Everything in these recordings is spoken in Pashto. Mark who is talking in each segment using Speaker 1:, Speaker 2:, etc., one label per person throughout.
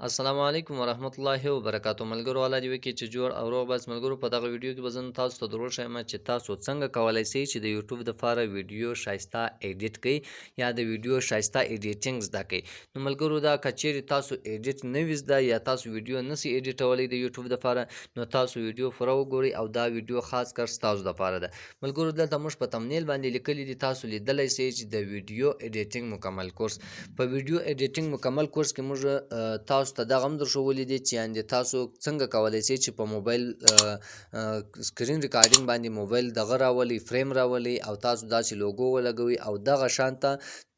Speaker 1: السلام علیکم ورحمت الله وبرکاتو ملګرو الله دې وکړي چې جوړ او روغ بس ملګرو په دغه ویډیو کې به زه تاسو ته درول شم چې تاسو څنګه کولی شئ چې د یوټیوب دپاره ویډیو ښایسته ایډیټ کړئ یا د ویډیو ښایسته ایډیټینګ زده کړئ نو ملګرو دا که چیرې تاسو ایډیټ نه وي زده یا تاسو ویډیو نسئ ایډیټولی د یوټیوب دپاره نو تاسو ویډیو پوره وګورئ او دا ویډیو خاص کر ستاسو دپاره ده ملګرو دلته موږ په تمنیل باندې لیکلي دي تاسو لیدلی شئ چې د ویډیو ایډیټینګ مکمل کورس په ویډیو ایډیټینګ مکمل کورس کې موږ تاسو ته دغه هم درښودلي دي چې یعنې تاسو څنګه کولی شئ چې په موبایل سکرین ریکارډینګ باندې موبایل دغه راولئ فریم راولئ او تاسو داسې لوګو ولګوئ او دغه شانته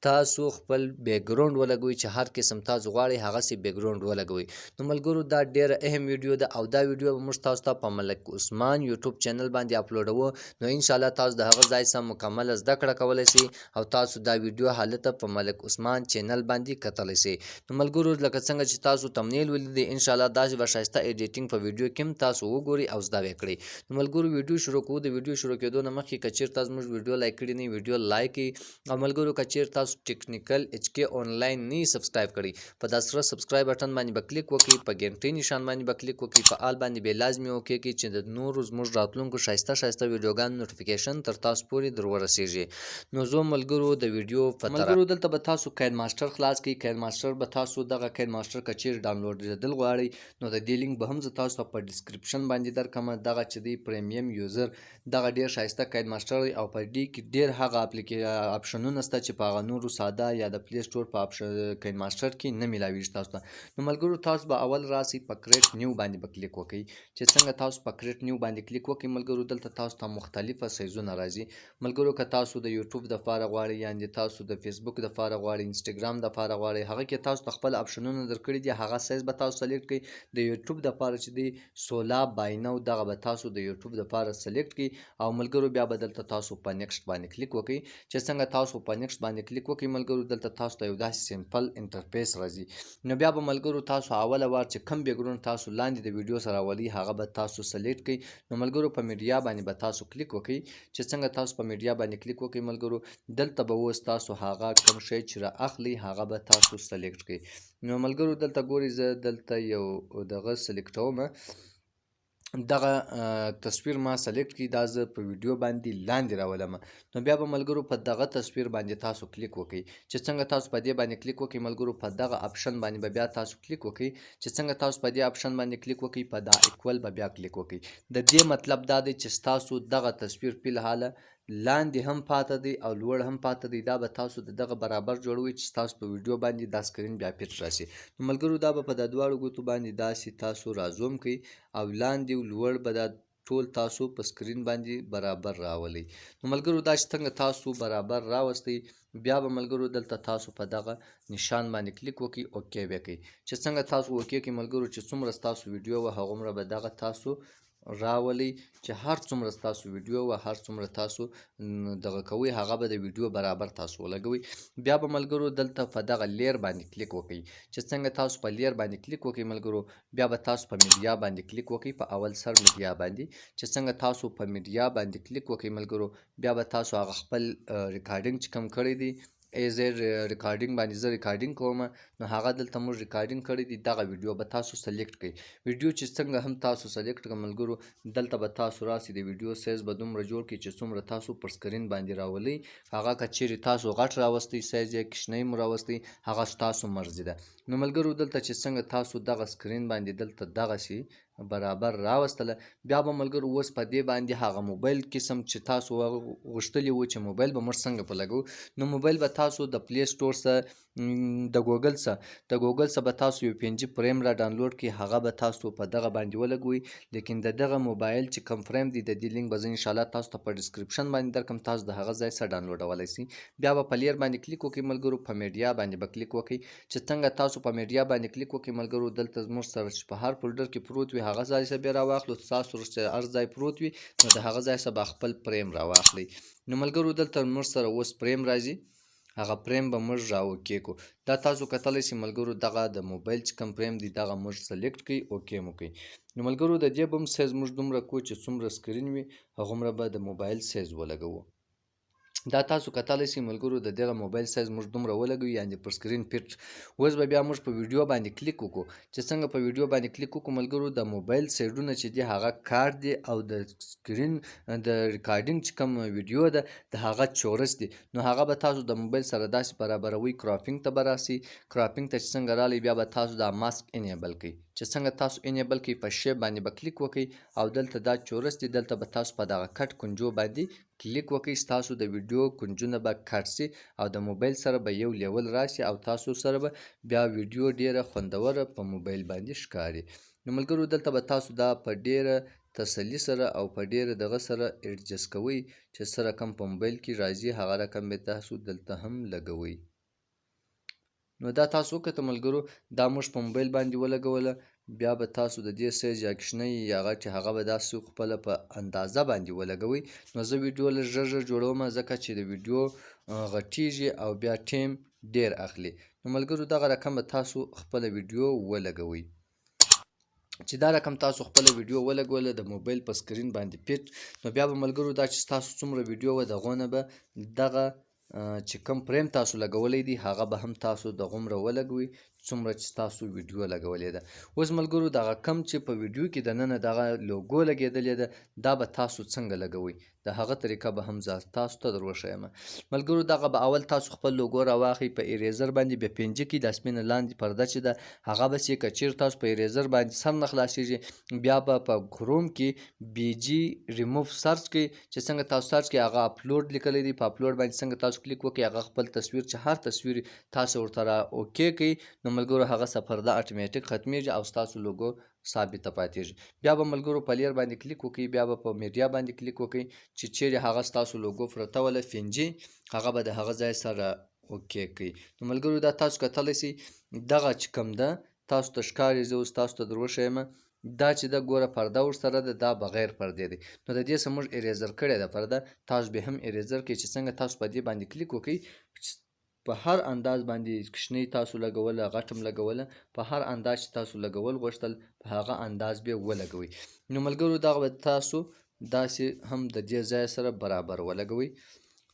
Speaker 1: تاسو خپل بیکګراوند ولګوئ چې هر قسم تاسو غواړئ هغسې بیکګراوند ولګوئ نو ملګرو دا ډیره اهم ویډیو ده او دا ویډیو به موږ تاسو ته په ملک عثمان یوټیوب چینل باندې اپلوډوو نو انشاءالله تاسو د هغه ځای څخه مکمله زده کړه کولی شئ او تاسو دا ویډیو هلته په ملک عثمان چینل باندې کتلی شئ نو ملګرو لکه څنګه چې تاسو تمنیل ولیدئ انشاءالله داسې به ښایسته ایډیټینګ په ویډیو کې هم تاسو وګورئ او زده کړئ نو ملګرو ویډیو شروع کوو د ویډیو شروع کېدو نه مخکې که چېرته زموږ ویډیو لایک کړي نه ویډیو لایک کړئ او ملګرو که چېرته تاسو ټیکنیکل HK آنلاین نه سبسکرایب کړئ په دا سره سبسکرایب بټن باندې به کلیک وکړئ په ګنټۍ نشان باندې به کلیک وکړئ په آل باندې به لازمي وکړئ چې د نورو زموږ راتلونکو ښایسته ویډیوګانو نوټیفیکیشن تر تاسو پورې در ورسیږي نو زه ملګرو د ویډیو په طرف ملګرو دلته به تاسو کاین ماسټر خلاص کړئ کاین ماسټر به تاسو دغه کاین ماسټر که چیرې ډاونلوډېدل غواړئ نو د دې لینک به هم زه تاسو ته په ډسکرپشن باندې درکړم دغه چې دی پریمیم یوزر دغه ډېر ښایسته کاین ماسټر دی او په دې کې ډېر هغه اپشنونه شته چې په هغه نورو ساده یا د پلی سټور په کاین ماسټر کې نه میلاویږي تاسو ته نو ملګرو تاسو به اول راسئ په کریټ نیو باندې به کلیک وکړئ چې څنګه تاسو په کریټ نیو باندې کلیک وکړئ ملګرو دلته تاسو ته مختلفه سایزونه راځي ملګرو که تاسو د یوټیوب دپاره غواړئ یعنې تاسو د فیسبوک دپاره غواړئ انسټاګرام دپاره غواړئ هغه کې تاسو ته خپل اپشنونه درکړي دي هغه سایز به تاسو سلیکټ کړئ د یوټیوب دپاره چې دی 16 بای 9 دغه به تاسو د یوټیوب دپاره سلیکټ کړئ او ملګرو بیا به دلته تاسو په نیکسټ باندې کلیک وکړئ چې څنګه تاسو په نیکسټ باندې کلیک وکړئ ملګرو دلته تاسو ته یو داسې سمپل انټرفیس راځي نو بیا به ملګرو تاسو اوله وار چې کم بیکګراوند تاسو لاندې د ویډیو سره راولئ هغه به تاسو سلیکټ کړئ نو ملګرو په میډیا باندې به تاسو کلیک وکړئ چې څنګه تاسو په میډیا باندې کلیک وکړئ ملګرو دلته به اوس تاسو هغه کوم شی چې را اخلئ هغه به تاسو سلیکټ کړئ نو ملګرو دلته ګورئ زه دلته یو دغه سلیکټوم دغه تصویر ما سلیکټ کړي دا زه په ویډیو باندې لاندې راولم نو بیا به ملګرو په دغه تصویر باندې تاسو کلیک وکړئ چې څنګه تاسو په دې باندې کلیک وکړئ ملګرو په دغه اپشن باندې به بیا تاسو کلیک وکړئ چې څنګه تاسو په دې اپشن باندې کلیک وکړئ په دا ایکول به بیا کلیک وکړئ د دې مطلب دا دی چې ستاسو دغه تصویر فی الحاله لاندې هم پاته دی او لوړ هم پاته دی دا به تاسو د دغه برابر جوړوئ چې تاسو په ویډیو باندې دا سکرین بیا فټ راشي نو ملګرو دا به په د دواړو ګوتو باندې داسې تاسو رازوم کړئ او لاندې لوړ به دا ټول تاسو په سکرین باندې برابر راولئ نو ملګرو دا چې څنګه تاسو برابر راوستئ بیا به ملګرو دلته تاسو په دغه نشان باندې کلیک وکړئ اوکې بیا کړئ چې څنګه تاسو اوکې کړئ ملګرو چې څومره ستاسو ویډیو وه هغومره به دغه تاسو راولئ چې هر څومره ستاسو ویډیو وه هر څومره تاسو دغه کوئ هغه به د ویډیو برابر تاسو ولګوئ بیا به ملګرو دلته په دغه لیر باندې کلیک وکړئ چې څنګه تاسو په لیر باندې کلیک وکړئ ملګرو بیا به تاسو په میډیا باندې کلیک وکړئ په اول سر میډیا باندې چې څنګه تاسو په میډیا باندې کلیک وکړئ ملګرو بیا به تاسو هغه خپل ریکارډینګ چې کوم کړی دی ریکارډینګ باندې زه ریکارډینګ کوم نو هغه دلته موږ ریکارډینګ کړی دی دغه ویډیو به تاسو سلیکټ کړئ ویډیو چې څنګه هم تاسو سلیکټ کړئ ملګرو دلته به تاسو راسئ د ویډیو سایز به دومره جوړ کړئ چې څومره تاسو پر سکرین باندې راولئ هغه که چیرې تاسو غټ راوستئ سایز یې کوچنی مو راوستئ هغه ستاسو مرضي ده نو ملګرو دلته چې څنګه تاسو دغه سکرین باندې دلته دغسې برابر راوستله بیا به ملګرو اوس په دې باندې هغه موبایل قسم چې تاسو غوښتلی و چې موبایل به موږ څنګه په لګو نو موبایل به تاسو د پلی سټور څخه د ګوګل څخه به تاسو یو 5G فریم را ډاونلوډ کړئ هغه به تاسو په دغه باندې ولګوئ لیکن د دغه موبایل چې کوم فریم دی د دې لینک به زه انشاءالله تاسو ته په ډسکرپشن باندې درکړم تاسو د هغه ځای څخه ډاونلوډولی شئ بیا به په لیر باندې کلیک وکړئ ملګرو په میډیا باندې به کلیک وکړئ چې څنګه تاسو په میډیا باندې کلیک وکړئ ملګرو دلته زموږ سره چې په هر فولډر کې پروت وي هغه ځای څخه بیا راواخلو تاسو چې هر ځای پروت وي نو د هغه ځای څخه به خپل فریم راواخلئ نو ملګرو دلته موږ سره اوس فریم راځي هغه فریم به موږ راوکې کو دا تاسو کتلی شئ ملګرو دغه د موبایل چې کوم فریم دی دغه موږ سلیکټ کړئ اوکې مو کړئ نو ملګرو د دې به هم سایز موږ دومره کو چې څومره سکرین وي هغومره به د موبایل سایز ولګوو دا تاسو کتلی سئ ملګرو د دغه موبایل سایز موږ دومره ولګوي یعنې پر سکرین فټ. اوس به بیا موږ په ویډیو باندې کلیک وکړو چې څنګه په ویډیو باندې کلیک وکړو ملګرو د موبایل سایډونه چې دي هغه کار دي او د سکرین د ریکارډینګ چې کوم ویډیو ده د هغه چورس دي نو هغه به تاسو د موبایل سره داسې برابروي کراپینګ ته به راسئ. کراپینګ ته چې څنګه رالی بیا به تاسو دا ماسک انیبل کړئ چې څنګه تاسو انیبل کړئ په شیپ باندې به کلیک وکړئ او دلته دا چورس دي دلته به تاسو په دغه کټ کنجو باندې کلیک وکړئ ستاسو د ویډیو کنجونه به کټ سي او د موبایل سره به یو لیول راشي او تاسو سره به بیا ویډیو ډیره خوندوره په موبایل باندې ښکاري. نو ملګرو دلته به تاسو دا په ډیره تسلي سره او په ډیره دغه سره ایډجسټ کوئ چې څه رقم په موبایل کې راځي هغه رقم به تاسو دلته هم لګوئ. نو دا تاسو وکړه ملګرو دا موږ په موبایل باندې ولګوله بیا به تاسو د دې سایز یا کوچنی یا غټ هغه به داسې خپله په اندازه باندې ولګوئ. نو زه ویډیو لږ ژر ژر جوړوم ځکه چې د ویډیو غټیږي او بیا ټیم ډیر اخلي. نو ملګرو دغه رقم به تاسو خپله ویډیو ولګوئ چې دا رقم تاسو خپله ویډیو ولګوله د موبایل په سکرین باندې فټ نو بیا به ملګرو دا چې تاسو څومره ویډیو وه دغو نه به دغه چې کوم فریم تاسو لګولی دی هغه به هم تاسو دغومره ولګوئ څومره چې تاسو ویډیو لګولې ده. اوس ملګرو دغه کم چې په ویډیو کې دننه دغه لوګو لګېدلې ده دا به تاسو څنګه لګوئ د هغه طریقه به هم زه تاسو ته در وښیم. ملګرو دغه به اول تاسو خپل لوګو راواخئ په ایریزر باندې بیا پنجه کې د سپینه لاندې پرده چې ده هغه به چې که چیرې تاسو په ایریزر باندې سم نه خلاصېږي بیا به په کروم کې بی جي ریموف سرچ کړئ چې څنګه تاسو سرچ کړئ هغه اپلوډ لیکلی دی په اپلوډ باندې څنګه تاسو کلیک وکړئ هغه خپل تصویر چې هر تصویر تاسو ورته را اوکې کړئ نو ملګرو هغه پرده اتوماتیک ختمیږي او ستاسو لوګو ثابته پاتېږي. بیا به ملګرو په لیر باندې کلیک وکړئ بیا به په میډیا باندې کلیک وکړئ چې چیرې هغه ستاسو لوګو پرته وله فنجي هغه به د هغه ځای سره اوکې کړئ. نو ملګرو دا تاسو کتلی سئ دغه چې کوم ده تاسو ته ښکاري زه اوس تاسو ته در وښیم دا چې ده ګوره پرده ورسره ده دا بغیر پردې دی نو د دې څخه موږ ایریزر کړې ده پرده تاسو بیا هم ایریزر کړئ چې څنګه تاسو په دې باندې کلیک وکړئ په هر انداز باندې کوچنی تاسو لګوله غټم لګوله په هر انداز چې تاسو لګول غوښتل په هغه انداز به ولګوئ. نو ملګرو دغه به تاسو داسې هم د دې ځای سره برابر ولګوئ.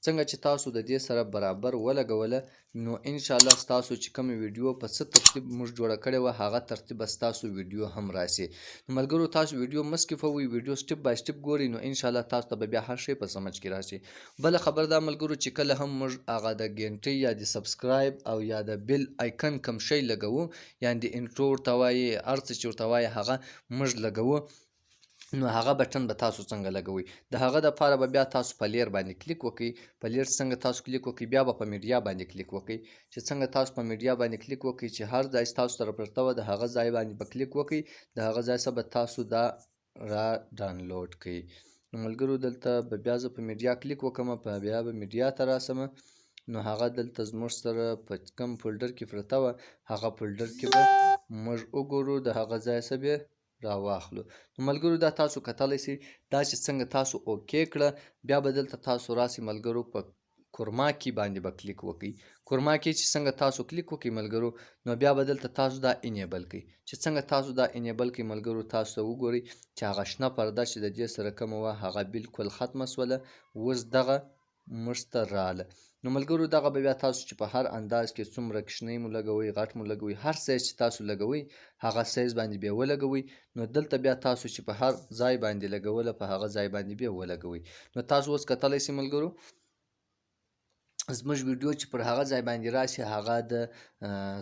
Speaker 1: څنګه چې تاسو د دې سره برابر ولګوله نو انشاءالله ستاسو چې کومه ویډیو په څه ترتیب موږ جوړه کړې وه هغه ترتیب به ستاسو ویډیو هم راسي. نو ملګرو تاسو ویډیو مه سکیپوئ ویډیو سټپ بای سټپ ګورئ نو انشاءالله تاسو ته به بیا هر شی په سمجھ کې راسي. بله خبر دا ملګرو چې کله هم موږ هغه د ګنټۍ یا د سبسکرایب او یا د بیل آیکن کم شی لګوو یعنې د انټرو ورته وایي هر څه چې ورته وایي هغه موږ لګوو نو هغه بټن به تاسو څنګه لګوئ د هغه دپاره به بیا تاسو په لیر باندې کلیک وکړئ په لیر څنګه تاسو کلیک وکړئ بیا به په میډیا باندې کلیک وکړئ چې څنګه تاسو په میډیا باندې کلیک وکړئ چې هر ځای ستاسو سره پرته وه د هغه ځای باندې به کلیک وکړئ د هغه ځای څخه به تاسو دا را ډاونلوډ کړئ. نو ملګرو دلته به بیا زه په میډیا کلیک وکړم بیا به میډیا ته راسم نو هغه دلته زموږ سره په کوم فولډر کې پرته وه هغه فولډر کې به موږ وګورو د هغه ځای څخه بیا راواخلو. نو ملګرو دا تاسو کتلی سئ دا چې څنګه تاسو اوکې کړه بیا به دلته تاسو راسئ ملګرو په کورما کې باندې به کلیک وکړئ. کورما کې چې څنګه تاسو کلیک وکړئ ملګرو نو بیا به دلته تاسو دا انیبل کړئ چې څنګه تاسو دا انیبل کړئ ملګرو تاسو ته وګورئ چې هغه شنه پرده چې د دې سره کومه وه هغه بالکل ختمه سوله اوس دغه موږ ته راله. نو ملګرو دغه به بیا تاسو چې په هر انداز کې څومره کوچنی مو لګوئ غټ مو لګوئ هر سایز چې تاسو لګوئ هغه سایز باندې بیا ولګوئ نو دلته بیا تاسو چې په هر ځای باندې لګوله په هغه ځای باندې بیا ولګوئ. نو تاسو اوس کتلی سئ ملګرو زموږ ویډیو چې پر هغه ځای باندې راشي هغه د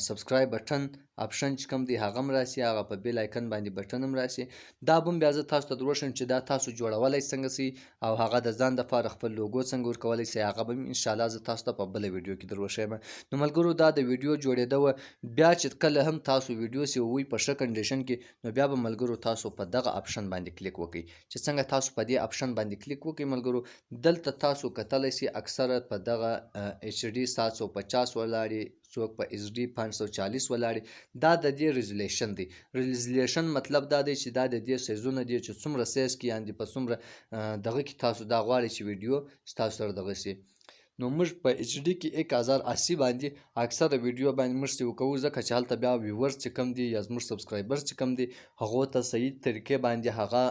Speaker 1: سبسکرایب بټن اپشن چې کوم دی هغه هم راسي هغه په بیل آیکن باندې بټن هم راسي دا به هم بیا زه تاسو ته در وښیم چې دا تاسو جوړولی څنګه سئ او هغه د ځان دپاره خپل لوګو څنګه ورکولی سئ هغه به انشاءالله زه تاسو ته په بله ویډیو کې در وښیم. نو ملګرو دا د ویډیو جوړېده وه بیا چې کله هم تاسو ویډیو سیوئ په ښه کنډیشن کې نو بیا به ملګرو تاسو په دغه اپشن باندې کلیک وکړئ چې څنګه تاسو په دې اپشن باندې کلیک وکړئ ملګرو دلته تاسو کتلی سئ اکثره په دغه ایچ ډي 750 ولاړې څوک په ایچ ډي 540 ولاړې دا د دې ریزولیشن دی. ریزولیشن مطلب دا دی چې دا د دې سایزونه دي چې څومره سایز کې یعنې په څومره دغه کې تاسو دا غواړئ چې ویډیو ستاسو سره دغه شي. نو موږ په ایچ ډي کې 1080 باندې اکثره ویډیو باندې موږ سیو کوو، ځکه چې هلته بیا ویورز چې کم دي یا زموږ سبسکرایبرز چې کم دي هغو ته صحیح طریقې باندې هغه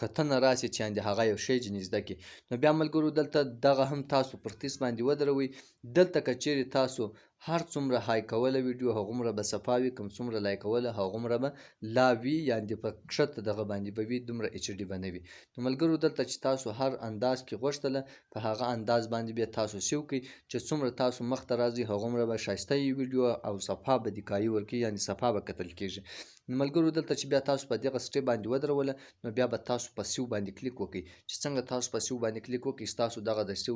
Speaker 1: کتنه راسي چې یعنې هغه یو شی ځینې زده کړي. نو بیا ملګرو دلته دغه هم تاسو پر تیس باندې ودروئ. دلته که چیرې تاسو هر څومره های کوله ویډیو هغومره به صفا وي، کوم څومره لایکوله هغومره به لا وي، یعنې په کښته دغه باندې به وي، دومره ایچ ډي به نه وي. نو ملګرو دلته چې تاسو هر انداز کې غوښتله په هغه انداز باندې بیا تاسو سیو کړئ چې څومره تاسو مخته راځي هغومره به ښایسته وي ویډیو او صفا به دیکایي ورکوي، یعنې صفا به کتل کېږي. نو ملګرو دلته چې بیا تاسو په دغه سټیپ باندې ودروله نو بیا به تاسو په سیو باندې کلیک وکړئ. چې څنګه تاسو په سیو باندې کلیک وکړئ ستاسو دغه د سیو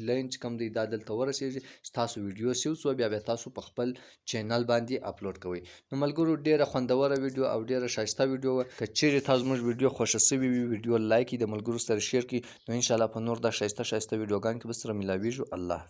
Speaker 1: لاین چې کوم دی دا دلته ورسیږي چې تاسو ویډیو سیو شوه، بیا تاسو په خپل چینل باندې اپلوډ کوئ. نو ملګرو ډیره خوندوره ویډیو او ډیره ښایسته ویډیو وه. که چیرې تاسو زموږ ویډیو خوښه سوې وي ویډیو لایک کړئ، د ملګرو سره شیر کړئ. نو انشاءالله په نور دا ښایسته ویډیوګانو کې به سره ملاویږو. الله حافظ.